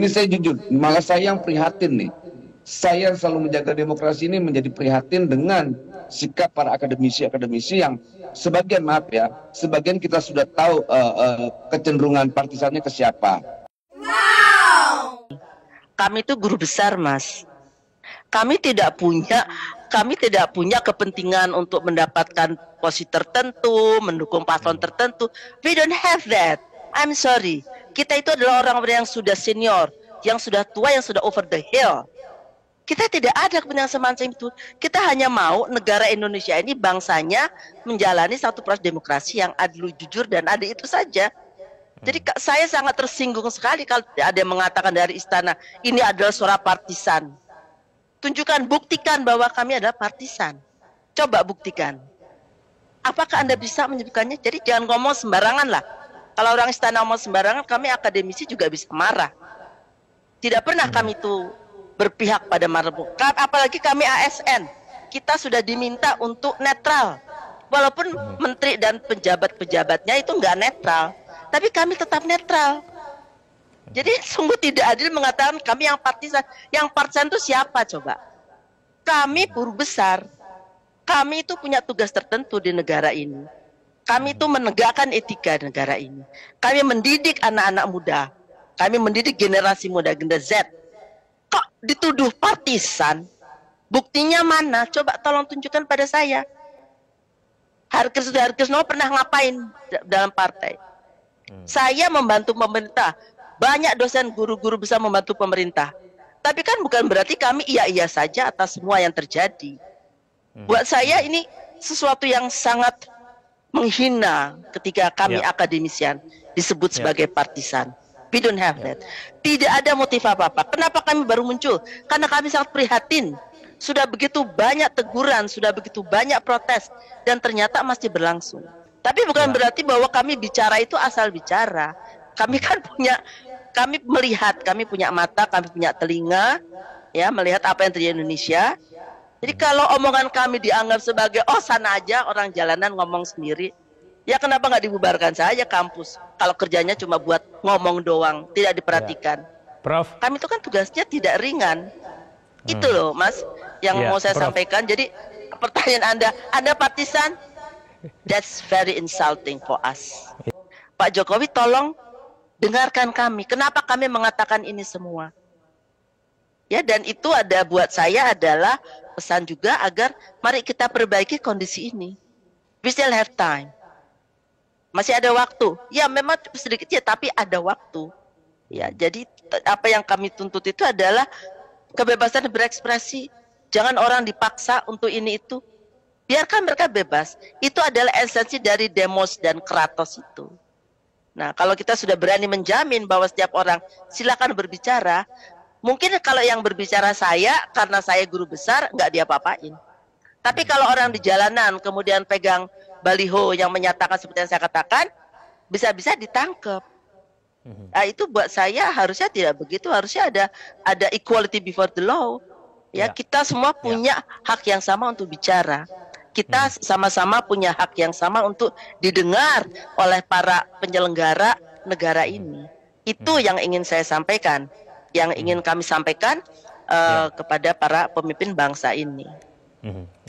Ini saya jujur, malah saya yang prihatin nih. Saya selalu menjaga demokrasi ini menjadi prihatin dengan sikap para akademisi-akademisi yang sebagian, maaf ya, sebagian kita sudah tahu kecenderungan partisannya ke siapa. Kami itu guru besar, Mas. Kami tidak punya kepentingan untuk mendapatkan posisi tertentu, mendukung paslon tertentu. We don't have that. I'm sorry. Kita itu adalah orang-orang yang sudah senior, yang sudah tua, yang sudah over the hill. Kita tidak ada kepentingan semacam itu. Kita hanya mau negara Indonesia ini bangsanya menjalani satu proses demokrasi yang adil, jujur, dan adil, itu saja. Jadi saya sangat tersinggung sekali kalau ada yang mengatakan dari istana, ini adalah suara partisan. Tunjukkan, buktikan bahwa kami adalah partisan. Coba buktikan. Apakah Anda bisa menyebutkannya? Jadi jangan ngomong sembarangan lah. Kalau orang istana ngomong sembarangan, kami akademisi juga bisa marah. Tidak pernah kami itu berpihak pada marbuk. Apalagi kami ASN, kita sudah diminta untuk netral. Walaupun menteri dan pejabat-pejabatnya itu nggak netral, tapi kami tetap netral. Jadi sungguh tidak adil mengatakan kami yang partisan. Yang partisan itu siapa coba? Kami buruh besar. Kami itu punya tugas tertentu di negara ini. Kami itu menegakkan etika negara ini. Kami mendidik anak-anak muda. Kami mendidik generasi muda, generasi Z. Kok dituduh partisan? Buktinya mana? Coba tolong tunjukkan pada saya. Harkesno pernah ngapain dalam partai? Saya membantu pemerintah. Banyak dosen guru-guru bisa membantu pemerintah. Tapi kan bukan berarti kami iya-iya saja atas semua yang terjadi. Buat saya ini sesuatu yang sangat menghina ketika kami akademisian disebut sebagai partisan. We don't have that. Tidak ada motif apa-apa. Kenapa kami baru muncul? Karena kami sangat prihatin. Sudah begitu banyak teguran, sudah begitu banyak protes, dan ternyata masih berlangsung. Tapi bukan berarti bahwa kami bicara itu asal bicara. Kami kan kami melihat, kami punya mata, kami punya telinga, ya, melihat apa yang terjadi di Indonesia. Jadi kalau omongan kami dianggap sebagai, oh sana aja orang jalanan ngomong sendiri, ya kenapa nggak dibubarkan saja kampus? Kalau kerjanya cuma buat ngomong doang, tidak diperhatikan. Prof. Kami itu kan tugasnya tidak ringan. Itu loh, Mas, yang mau saya sampaikan. Jadi pertanyaan Anda partisan? That's very insulting for us. Pak Jokowi, tolong dengarkan kami. Kenapa kami mengatakan ini semua? Ya, dan itu ada buat saya adalah pesan juga agar mari kita perbaiki kondisi ini. We still have time. Masih ada waktu. Ya memang sedikit ya, tapi ada waktu. Ya, jadi apa yang kami tuntut itu adalah kebebasan berekspresi. Jangan orang dipaksa untuk ini itu. Biarkan mereka bebas. Itu adalah esensi dari demos dan kratos itu. Nah, kalau kita sudah berani menjamin bahwa setiap orang silakan berbicara, mungkin kalau yang berbicara saya, karena saya guru besar, nggak diapa-apain. Tapi kalau orang di jalanan kemudian pegang baliho yang menyatakan seperti yang saya katakan, bisa-bisa ditangkap. Nah, itu buat saya harusnya tidak begitu. Harusnya ada equality before the law. Ya, kita semua punya hak yang sama untuk bicara. Kita sama-sama punya hak yang sama untuk didengar oleh para penyelenggara negara ini. Itu yang ingin saya sampaikan, yang ingin kami sampaikan kepada para pemimpin bangsa ini.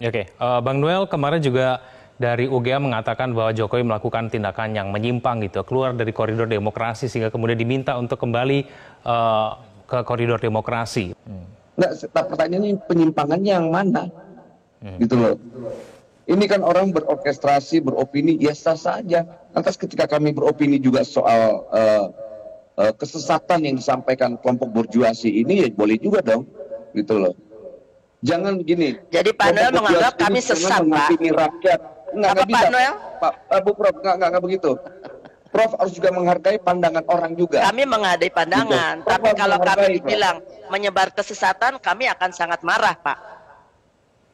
Oke, Bang Noel, kemarin juga dari UGA mengatakan bahwa Jokowi melakukan tindakan yang menyimpang gitu, keluar dari koridor demokrasi sehingga kemudian diminta untuk kembali ke koridor demokrasi. Nah, pertanyaannya penyimpangannya yang mana? Gitu loh. Ini kan orang berorkestrasi, beropini, ya sah saja. Lantas ketika kami beropini juga soal kesesatan yang disampaikan kelompok borjuasi ini, ya boleh juga dong, gitu loh. Jangan gini. Jadi Pak Noel menganggap kami sesat, Pak. Rakyat. Nggak bisa, Pak Noel? Bu Prof, nggak begitu. Prof harus juga menghargai pandangan orang juga. Kami menghargai pandangan, gitu. Tapi kalau kami dibilang menyebar kesesatan, kami akan sangat marah, Pak.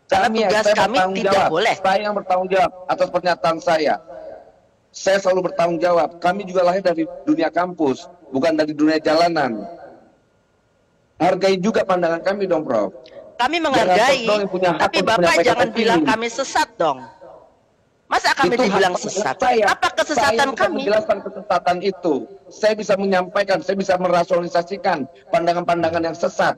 Karena tugas kami tidak boleh. Saya yang bertanggung jawab atas pernyataan saya. Saya selalu bertanggung jawab. Kami juga lahir dari dunia kampus, bukan dari dunia jalanan. Hargai juga pandangan kami dong, Prof. Kami menghargai, tapi Bapak jangan bilang kami sesat dong. Masa kami Itu dibilang hak sesat? saya. Apa kesesatan Saya bisa kami? menjelaskan kesesatan itu. Saya bisa menyampaikan, saya bisa merasionalisasikan pandangan-pandangan yang sesat.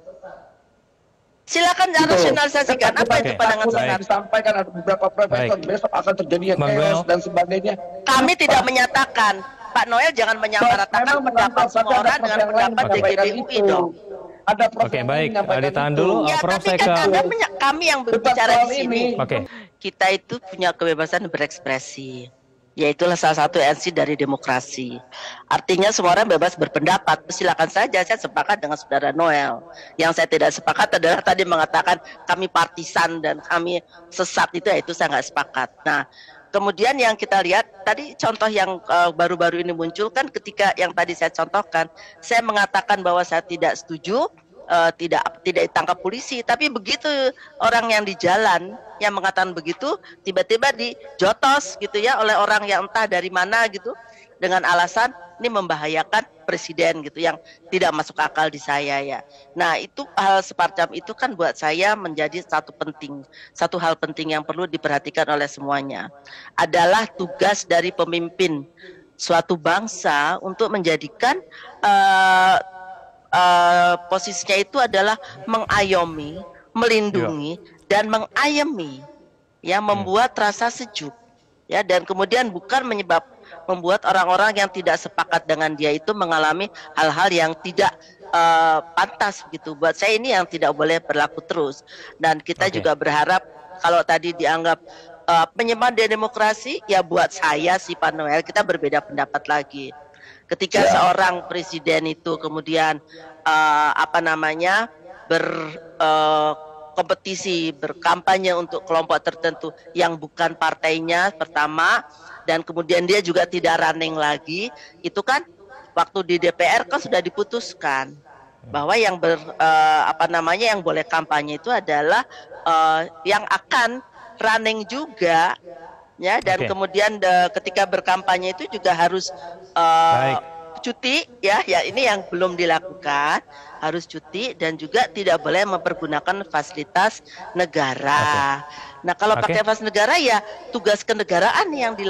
Silakan Gitu. rasionalisasikan apa itu pandangan Yang sesat. disampaikan ada beberapa profesor besok akan terjadi Bang chaos Noel. dan sebagainya. Kami tidak menyatakan. Pak Noel jangan menyamaratakan pendapat semua orang dengan pendapat DGBUI dong. Ada prof Oke, yang baik. menyampaikan Ditahan itu. dulu. Ya, Prof, tapi saya kan ke... kami yang berbicara soal di sini. ini. Oke. Kita itu punya kebebasan berekspresi. Ya itulah salah satu esensi dari demokrasi. Artinya semua orang bebas berpendapat. Silakan saja, saya sepakat dengan saudara Noel. Yang saya tidak sepakat adalah tadi mengatakan kami partisan dan kami sesat, itu saya nggak sepakat. Nah, kemudian yang kita lihat tadi contoh yang baru-baru ini muncul kan ketika yang tadi saya contohkan, saya mengatakan bahwa saya tidak setuju tidak ditangkap polisi, tapi begitu orang yang di jalan yang mengatakan begitu tiba-tiba dijotos gitu ya oleh orang yang entah dari mana gitu dengan alasan ini membahayakan presiden gitu yang tidak masuk akal di saya ya. Nah, itu hal semacam itu kan buat saya menjadi satu hal penting yang perlu diperhatikan oleh semuanya. Adalah tugas dari pemimpin suatu bangsa untuk menjadikan posisinya itu adalah mengayomi, melindungi dan mengayemi, ya, membuat rasa sejuk, ya, dan kemudian bukan membuat orang-orang yang tidak sepakat dengan dia itu mengalami hal-hal yang tidak pantas gitu. Buat saya ini yang tidak boleh berlaku terus, dan kita juga berharap kalau tadi dianggap penyembahan demokrasi, ya buat saya si Pak Noel kita berbeda pendapat lagi. Ketika seorang presiden itu kemudian berkompetisi, berkampanye untuk kelompok tertentu yang bukan partainya pertama, dan kemudian dia juga tidak running lagi, itu kan waktu di DPR kan sudah diputuskan bahwa yang yang boleh kampanye itu adalah yang akan running juga. Ya, dan kemudian ketika berkampanye itu juga harus cuti, ya ini yang belum dilakukan, harus cuti dan juga tidak boleh mempergunakan fasilitas negara. Nah, kalau pakai fasilitas negara ya tugas kenegaraan yang dilakukan.